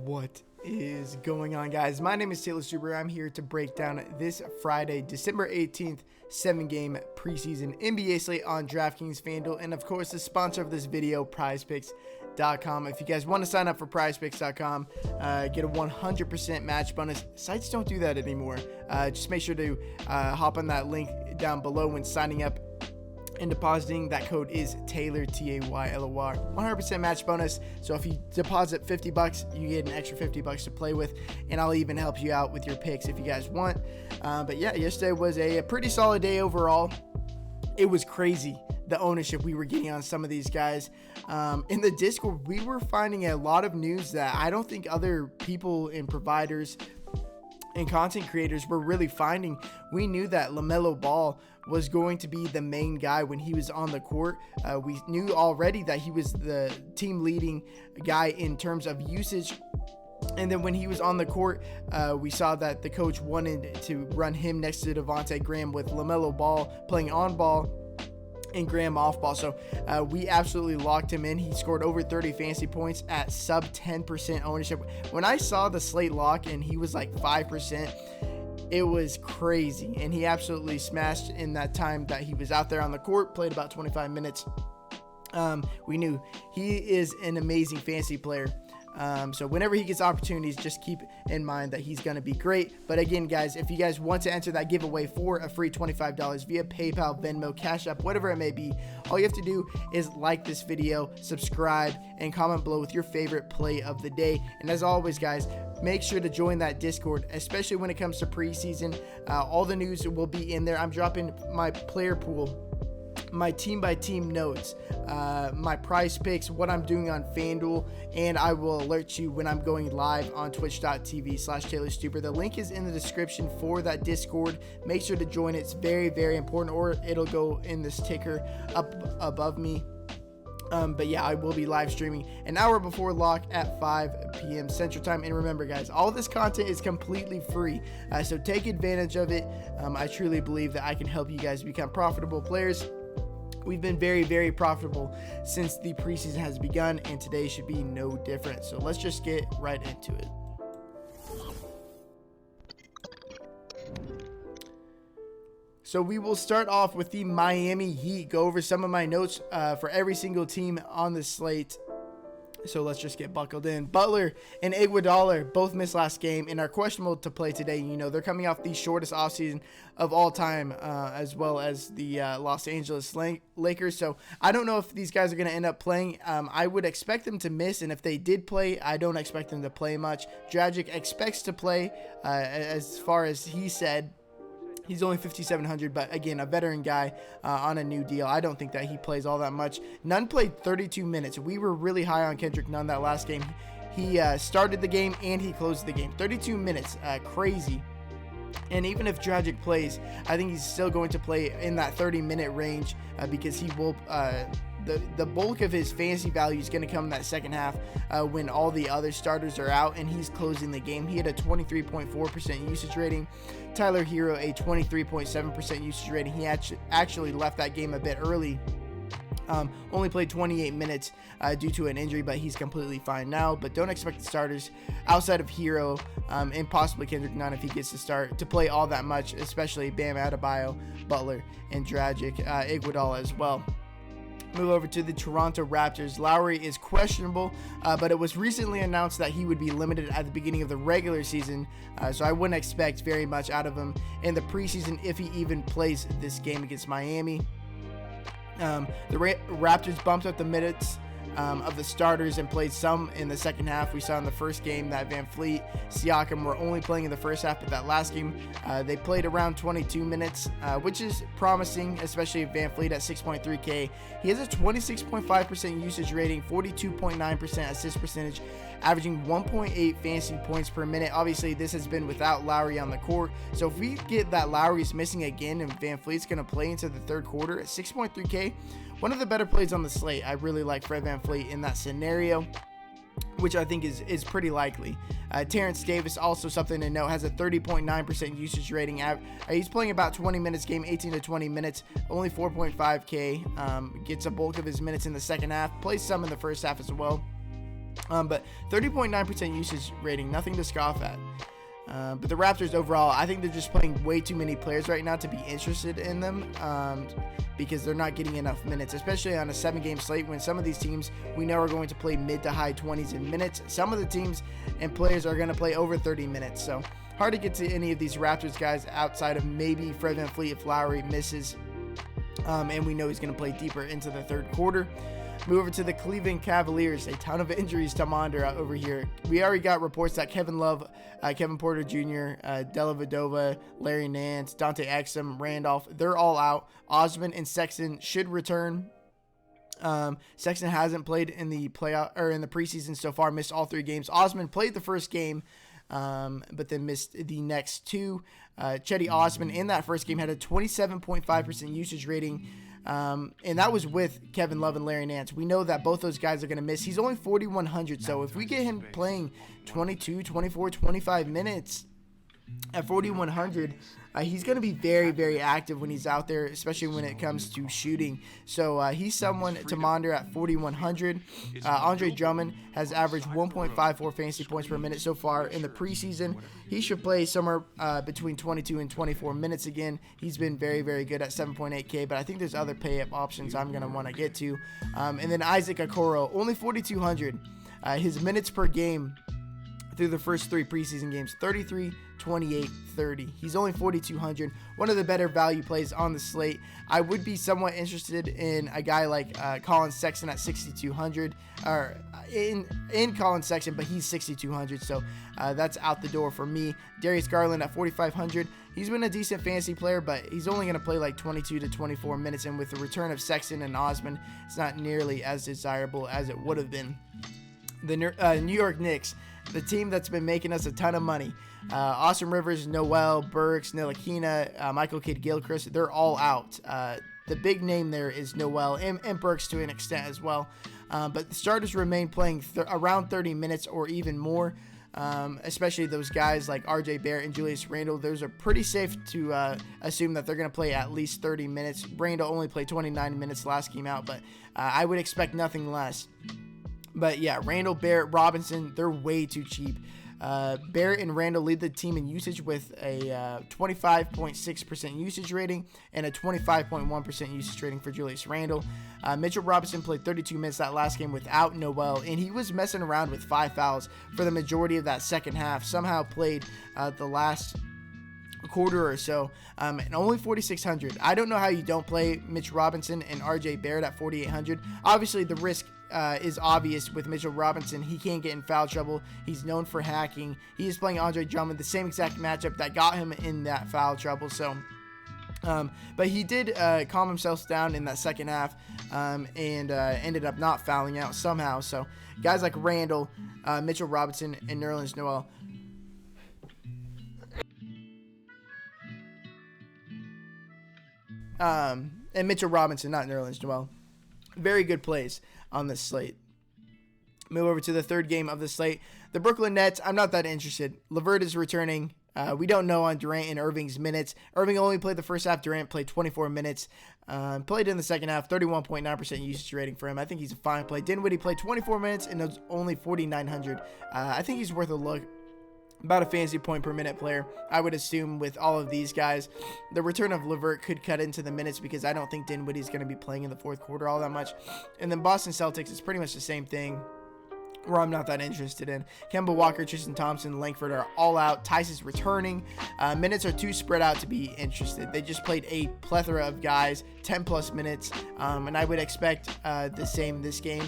What is going on, guys? My name is Taylor Stuber. I'm here to break down this Friday, December 18th, 7-game preseason NBA slate on Draftkings Fanduel, and of course the sponsor of this video, PrizePicks.com. If you guys want to sign up for PrizePicks.com, get a 100% match bonus. Sites don't do that anymore. Just make sure to hop on that link down below when signing up and depositing. That code is Taylor, Taylor, 100% match bonus. So if you deposit $50, you get an extra $50 to play with, and I'll even help you out with your picks if you guys want. But yeah, yesterday was a pretty solid day overall. It was crazy, the ownership we were getting on some of these guys. In the Discord, we were finding a lot of news that I don't think other people and providers and content creators were really finding. We knew that LaMelo Ball was going to be the main guy when he was on the court. We knew already that he was the team leading guy in terms of usage. And then when he was on the court, we saw that the coach wanted to run him next to Devontae Graham, with LaMelo Ball playing on ball and Graham off ball. So we absolutely locked him in. He scored over 30 fantasy points at sub 10% ownership. When I saw the slate lock and he was like 5%, it was crazy. And he absolutely smashed in that time that he was out there on the court, played about 25 minutes. We knew he is an amazing fantasy player. So whenever he gets opportunities, just keep in mind that he's going to be great. But again, guys, if you guys want to enter that giveaway for a free $25 via PayPal, Venmo, Cash App, whatever it may be, all you have to do is like this video, subscribe, and comment below with your favorite play of the day. And as always, guys, make sure to join that Discord, especially when it comes to preseason. All the news will be in there. I'm dropping my player pool, my team by team notes, my prize picks, what I'm doing on FanDuel, and I will alert you when I'm going live on twitch.tv/TaylorStuber. The link is in the description for that Discord. Make sure to join it. It's very, very important, or it'll go in this ticker up above me. But yeah, I will be live streaming an hour before lock at 5 p.m. Central Time. And remember, guys, all this content is completely free, so take advantage of it. I truly believe that I can help you guys become profitable players. We've been very, very profitable since the preseason has begun, and today should be no different. So let's just get right into it. So we will start off with the Miami Heat. Go over some of my notes for every single team on the slate. So let's just get buckled in. Butler and Iguodala both missed last game and are questionable to play today. You know, they're coming off the shortest offseason of all time, as well as the Los Angeles Lakers. So I don't know if these guys are going to end up playing. I would expect them to miss, and if they did play, I don't expect them to play much. Dragic expects to play, as far as he said. He's only 5,700, but again, a veteran guy on a new deal. I don't think that he plays all that much. Nunn played 32 minutes. We were really high on Kendrick Nunn that last game. He started the game and he closed the game. 32 minutes, crazy. And even if Dragic plays, I think he's still going to play in that 30-minute range because he will. The bulk of his fantasy value is going to come in that second half when all the other starters are out and he's closing the game. He had a 23.4% usage rating. Tyler Hero, a 23.7% usage rating. He actually left that game a bit early. Only played 28 minutes due to an injury, but he's completely fine now. But don't expect the starters outside of Hero and possibly Kendrick Nunn, if he gets to start, to play all that much, especially Bam Adebayo, Butler, and Dragic, Iguodala as well. Move over to the Toronto Raptors. Lowry is questionable, but it was recently announced that he would be limited at the beginning of the regular season, so I wouldn't expect very much out of him in the preseason if he even plays this game against Miami. The Raptors bumped up the minutes of the starters and played some in the second half. We saw in the first game that Van Fleet, Siakam were only playing in the first half, but that last game they played around 22 minutes, which is promising, especially Van Fleet at 6.3K. He has a 26.5% usage rating, 42.9% assist percentage, averaging 1.8 fantasy points per minute. Obviously, this has been without Lowry on the court, so if we get that Lowry's missing again and Van Fleet's going to play into the third quarter at 6.3K, one of the better plays on the slate. I really like Fred VanVleet in that scenario, which I think is pretty likely. Terrence Davis, also something to note, has a 30.9% usage rating. He's playing about 20 minutes game, 18 to 20 minutes, only 4.5K. Gets a bulk of his minutes in the second half, plays some in the first half as well. But 30.9% usage rating, nothing to scoff at. But the Raptors overall, I think they're just playing way too many players right now to be interested in them, because they're not getting enough minutes, especially on a 7-game slate when some of these teams we know are going to play mid to high 20s in minutes. Some of the teams and players are going to play over 30 minutes. So hard to get to any of these Raptors guys outside of maybe Fred VanVleet if Lowry misses. And we know he's going to play deeper into the third quarter. Move over to the Cleveland Cavaliers. A ton of injuries to monitor over here. We already got reports that Kevin Love, Kevin Porter Jr., Della Vedova, Larry Nance, Dante Exum, Randolph, they're all out. Osman and Sexton should return. Sexton hasn't played in the preseason so far, missed all 3 games. Osman played the first game, but then missed the next 2. Cedi Osman in that first game had a 27.5% usage rating. And that was with Kevin Love and Larry Nance. We know that both those guys are going to miss. He's only 4,100. So if we get him playing 22, 24, 25 minutes at 4,100, he's going to be very, very active when he's out there, especially when it comes to shooting. So he's someone to monitor at 4,100. Andre Drummond has averaged 1.54 fantasy points per minute so far in the preseason. He should play somewhere between 22 and 24 minutes again. He's been very, very good at 7.8K, but I think there's other pay-up options I'm going to want to get to. And then Isaac Okoro, only 4,200. His minutes per game through the first 3 preseason games, 33, 28, 30. He's only 4,200. One of the better value plays on the slate. I would be somewhat interested in a guy like Colin Sexton at 6,200, or in Colin Sexton, but he's 6,200, so that's out the door for me. Darius Garland at 4,500. He's been a decent fantasy player, but he's only going to play like 22 to 24 minutes, and with the return of Sexton and Osman, it's not nearly as desirable as it would have been. The New York Knicks, the team that's been making us a ton of money. Austin Rivers, Noel, Burks, Ntilikina, Michael Kidd-Gilchrist, they're all out. The big name there is Noel and Burks to an extent as well. But the starters remain playing around 30 minutes or even more, especially those guys like RJ Barrett and Julius Randle. Those are pretty safe to assume that they're going to play at least 30 minutes. Randle only played 29 minutes last game out, but I would expect nothing less. But yeah, Randle, Barrett, Robinson, they're way too cheap. Barrett and Randle lead the team in usage with a 25.6% usage rating and a 25.1% usage rating for Julius Randle. Mitchell Robinson played 32 minutes that last game without Noel, and he was messing around with 5 fouls for the majority of that second half. Somehow played the last quarter or so, and only 4,600. I don't know how you don't play Mitch Robinson and RJ Barrett at 4,800. Obviously, the risk is obvious with Mitchell Robinson. He can't get in foul trouble. He's known for hacking. He is playing Andre Drummond, the same exact matchup that got him in that foul trouble. So, but he did calm himself down in that second half, and ended up not fouling out somehow. So, guys like Randle, Mitchell Robinson, and Nerlens Noel. And Mitchell Robinson, not Nerlens Noel. Very good plays on this slate. Move over to the third game of the slate. The Brooklyn Nets, I'm not that interested. LeVert is returning. We don't know on Durant and Irving's minutes. Irving only played the first half. Durant played 24 minutes. Played in the second half, 31.9% usage rating for him. I think he's a fine play. Dinwiddie played 24 minutes and it was only 4,900. I think he's worth a look. About a fantasy point per minute player, I would assume, with all of these guys. The return of LeVert could cut into the minutes because I don't think Dinwiddie's going to be playing in the fourth quarter all that much. And then Boston Celtics is pretty much the same thing, where I'm not that interested in. Kemba Walker, Tristan Thompson, Langford are all out. Tice is returning. Minutes are too spread out to be interested. They just played a plethora of guys, 10 plus minutes, and I would expect the same this game.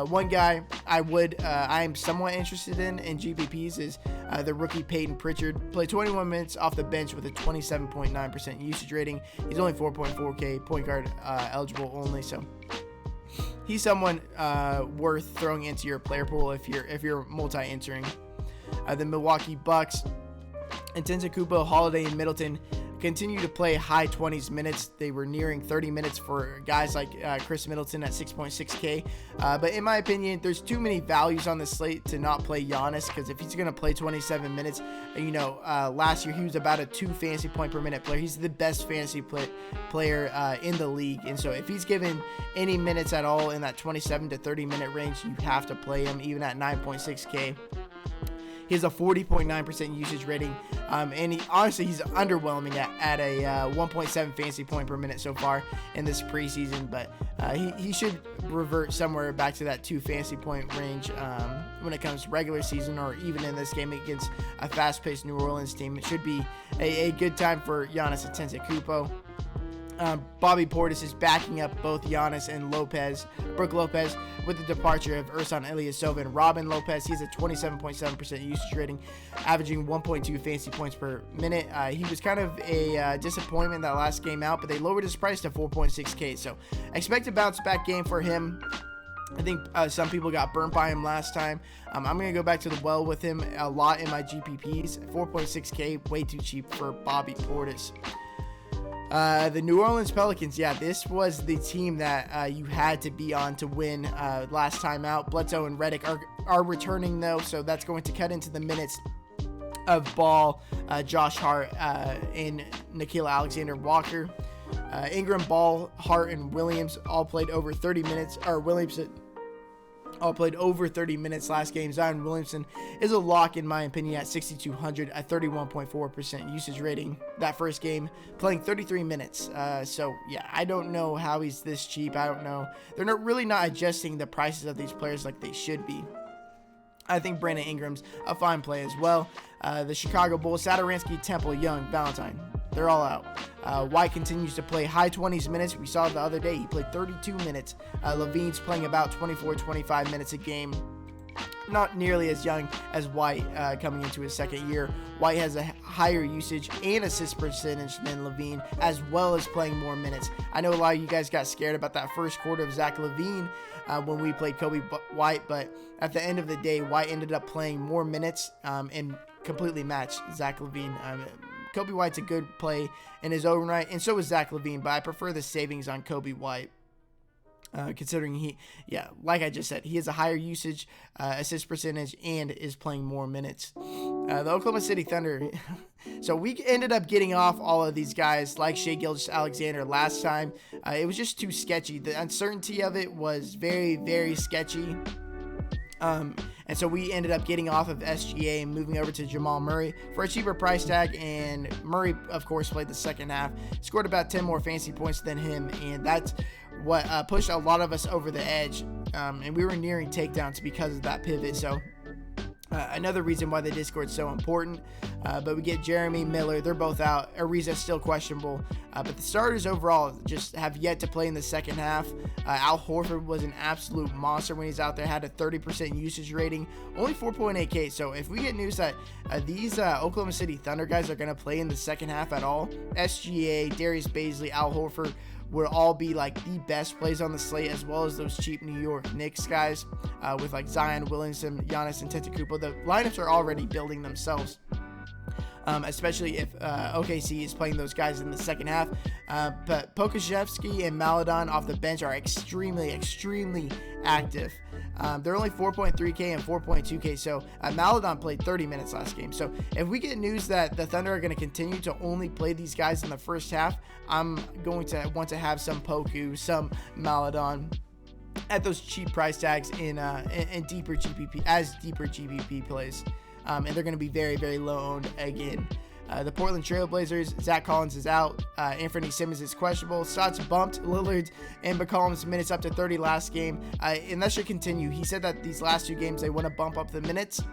One guy I am somewhat interested in GPPs is the rookie Payton Pritchard. Played 21 minutes off the bench with a 27.9% usage rating. He's only 4.4K point guard eligible only, so he's someone worth throwing into your player pool if you're multi-entering. The Milwaukee Bucks, Antetokounmpo, Holiday, and Middleton continue to play high 20s minutes. They were nearing 30 minutes for guys like Chris Middleton at 6.6K. But in my opinion, there's too many values on the slate to not play Giannis, because if he's going to play 27 minutes, last year he was about a 2 fantasy point per minute player. He's the best fantasy player in the league. And so if he's given any minutes at all in that 27 to 30 minute range, you have to play him even at 9.6K. He has a 40.9% usage rating, and he's underwhelming at a 1.7 fantasy point per minute so far in this preseason, but he should revert somewhere back to that 2 fantasy point range when it comes to regular season, or even in this game against a fast-paced New Orleans team. It should be a good time for Giannis Antetokounmpo. Bobby Portis is backing up both Giannis and Brook Lopez, with the departure of Ersan Ilyasova and Robin Lopez. He has a 27.7% usage rating, averaging 1.2 fantasy points per minute. He was kind of a disappointment that last game out, but they lowered his price to 4.6K. So expect a bounce back game for him. I think some people got burnt by him last time. I'm going to go back to the well with him a lot in my GPPs. 4.6K, way too cheap for Bobby Portis. The New Orleans Pelicans, this was the team that you had to be on to win last time out. Bledsoe and Redick are returning, though, so that's going to cut into the minutes of Ball, Josh Hart, and Nickeil Alexander-Walker. Ingram, Ball, Hart, and Williams all played over 30 minutes, or Williamson all played over 30 minutes last game. Zion Williamson is a lock, in my opinion, at 6,200, a 31.4% usage rating that first game, playing 33 minutes. I don't know how he's this cheap. I don't know. They're really not adjusting the prices of these players like they should be. I think Brandon Ingram's a fine play as well. The Chicago Bulls, Satoransky, Temple, Young, Valentine, they're all out. White continues to play high 20s minutes. We saw it the other day. He played 32 minutes. Levine's playing about 24-25 minutes a game. Not nearly as young as White coming into his second year. White has a higher usage and assist percentage than Levine, as well as playing more minutes. I know a lot of you guys got scared about that first quarter of Zach LaVine when we played Kobe White, but at the end of the day, White ended up playing more minutes and completely matched Zach LaVine. Kobe White's a good play in his own right, and so is Zach LaVine, but I prefer the savings on Kobe White. Considering like I just said, he has a higher usage, assist percentage, and is playing more minutes. The Oklahoma City Thunder. So we ended up getting off all of these guys like Shai Gilgeous-Alexander last time. It was just too sketchy. The uncertainty of it was very, very sketchy. And so we ended up getting off of SGA and moving over to Jamal Murray for a cheaper price tag. And Murray, of course, played the second half, scored about 10 more fantasy points than him. And that's what pushed a lot of us over the edge. And we were nearing takedowns because of that pivot. So another reason why the Discord's so important. But we get Jeremy, Miller, they're both out. Ariza's still questionable. But the starters overall just have yet to play in the second half. Al Horford was an absolute monster when he's out there, had a 30% usage rating, only 4.8K. So if we get news that these Oklahoma City Thunder guys are going to play in the second half at all, SGA, Darius Bazley, Al Horford will all be like the best plays on the slate, as well as those cheap New York Knicks guys with like Zion Williamson, Giannis Antetokounmpo. The lineups are already building themselves. Especially if OKC is playing those guys in the second half. But Pokusevski and Maledon off the bench are extremely, extremely active. They're only 4.3K and 4.2K, so Maledon played 30 minutes last game. So if we get news that the Thunder are going to continue to only play these guys in the first half, I'm going to want to have some Poku, some Maledon at those cheap price tags in deeper GPP plays. And they're going to be very, very low owned again. The Portland Trailblazers, Zach Collins is out. Anthony Simmons is questionable. Stotts bumped Lillard and McCollum's minutes up to 30 last game. And that should continue. He said that these last two games they want to bump up the minutes.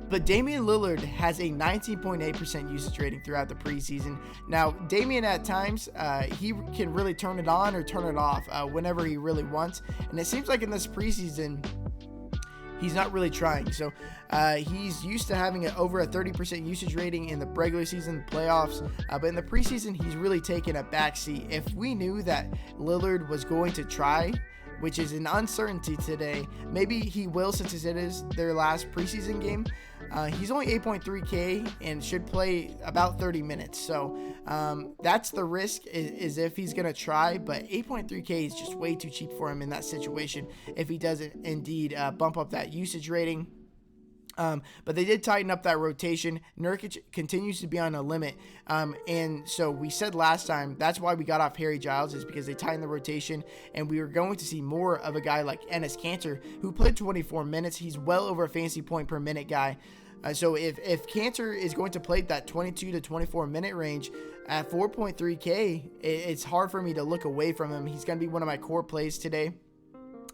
But Damian Lillard has a 19.8% usage rating throughout the preseason. Now, Damian at times, he can really turn it on or turn it off whenever he really wants. And it seems like in this preseason, he's not really trying. So he's used to having over a 30% usage rating in the regular season, playoffs. But in the preseason, he's really taken a backseat. If we knew that Lillard was going to try, which is an uncertainty today. Maybe he will, since it is their last preseason game. He's only 8.3K and should play about 30 minutes. So that's the risk, is if he's going to try. But 8.3K is just way too cheap for him in that situation if he doesn't indeed bump up that usage rating. But they did tighten up that rotation. Nurkic continues to be on a limit. And so we said last time, that's why we got off Harry Giles, is because they tightened the rotation, and we were going to see more of a guy like Enes Kanter, who played 24 minutes. He's well over a fantasy point per minute guy. So if Kanter is going to play that 22 to 24 minute range at 4.3K, it's hard for me to look away from him. He's going to be one of my core plays today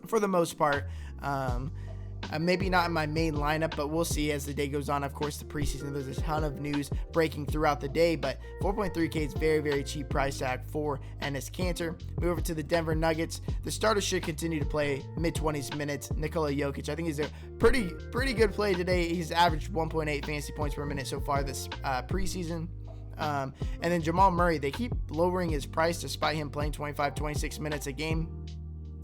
for the most part. Maybe not in my main lineup, but we'll see as the day goes on. Of course, the preseason, there's a ton of news breaking throughout the day, but 4.3K is very, very cheap price tag for Enes Kanter. Move over to the Denver Nuggets. The starters should continue to play mid-20s minutes. Nikola Jokic, I think he's a pretty good play today. He's averaged 1.8 fantasy points per minute so far this preseason. And then Jamal Murray, they keep lowering his price despite him playing 25-26 minutes a game.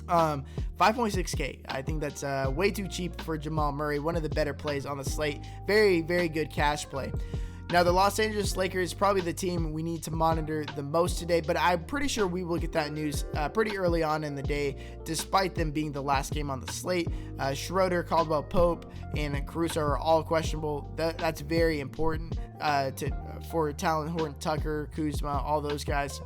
5.6K. I think that's way too cheap for Jamal Murray. One of the better plays on the slate. Very, very good cash play. Now, the Los Angeles Lakers is probably the team we need to monitor the most today, but I'm pretty sure we will get that news pretty early on in the day, despite them being the last game on the slate. Schroeder, Caldwell Pope, and Caruso are all questionable. That's very important for Talon Horton Tucker, Kuzma, all those guys.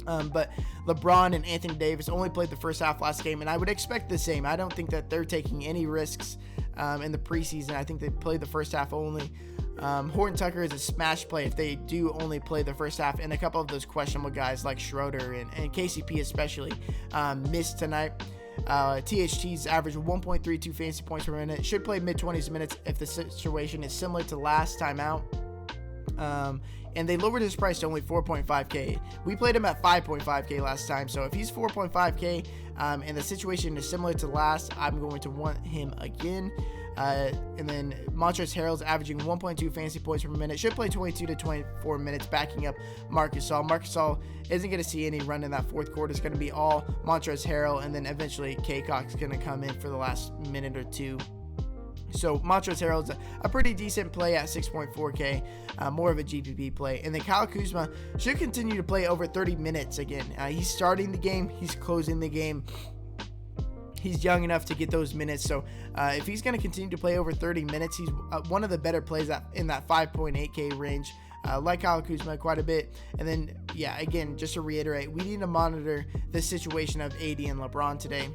But LeBron and Anthony Davis only played the first half last game, and I would expect the same. I don't think that they're taking any risks in the preseason. I think they played the first half only. Horton Tucker is a smash play if they do only play the first half, and a couple of those questionable guys like Schroeder and KCP especially missed tonight. THT's average 1.32 fantasy points per minute. Should play mid-20s minutes if the situation is similar to last time out. And they lowered his price to only 4.5K. We played him at 5.5K last time, so if he's 4.5K and the situation is similar to last, I'm going to want him again. And then Montrezl Harrell's averaging 1.2 fantasy points per minute. Should play 22 to 24 minutes, backing up Marc Gasol. Marc Gasol isn't going to see any run in that fourth quarter. It's going to be all Montrezl Harrell, and then eventually K-Cox is going to come in for the last minute or two. So Montrezl Harrell's a pretty decent play at 6.4K, more of a GPP play. And then Kyle Kuzma should continue to play over 30 minutes again. He's starting the game. He's closing the game. He's young enough to get those minutes. So if he's going to continue to play over 30 minutes, he's one of the better plays in that 5.8K range. Like Kyle Kuzma quite a bit. And then, yeah, again, just to reiterate, we need to monitor the situation of AD and LeBron today.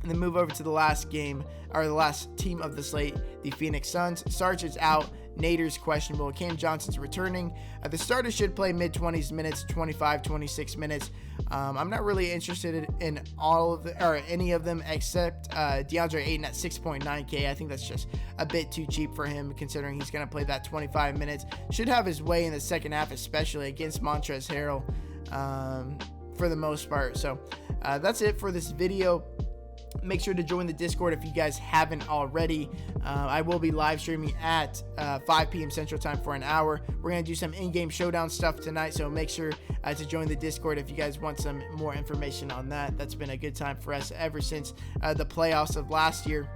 And then move over to the last game, or the last team of the slate, the Phoenix Suns. Sarge is out. Nader's questionable. Cam Johnson's returning. The starters should play mid-20s minutes, 25-26 minutes. I'm not really interested in any of them except DeAndre Ayton at 6.9K. I think that's just a bit too cheap for him, considering he's going to play that 25 minutes. Should have his way in the second half, especially against Montrezl Harrell for the most part. So that's it for this video. Make sure to join the Discord if you guys haven't already. I will be live streaming at 5 p.m. Central Time for an hour. We're going to do some in-game showdown stuff tonight, so make sure to join the Discord if you guys want some more information on that. That's been a good time for us ever since the playoffs of last year.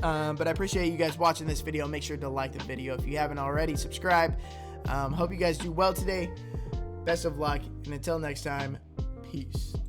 But I appreciate you guys watching this video. Make sure to like the video if you haven't already. Subscribe. Hope you guys do well today. Best of luck, and until next time, peace.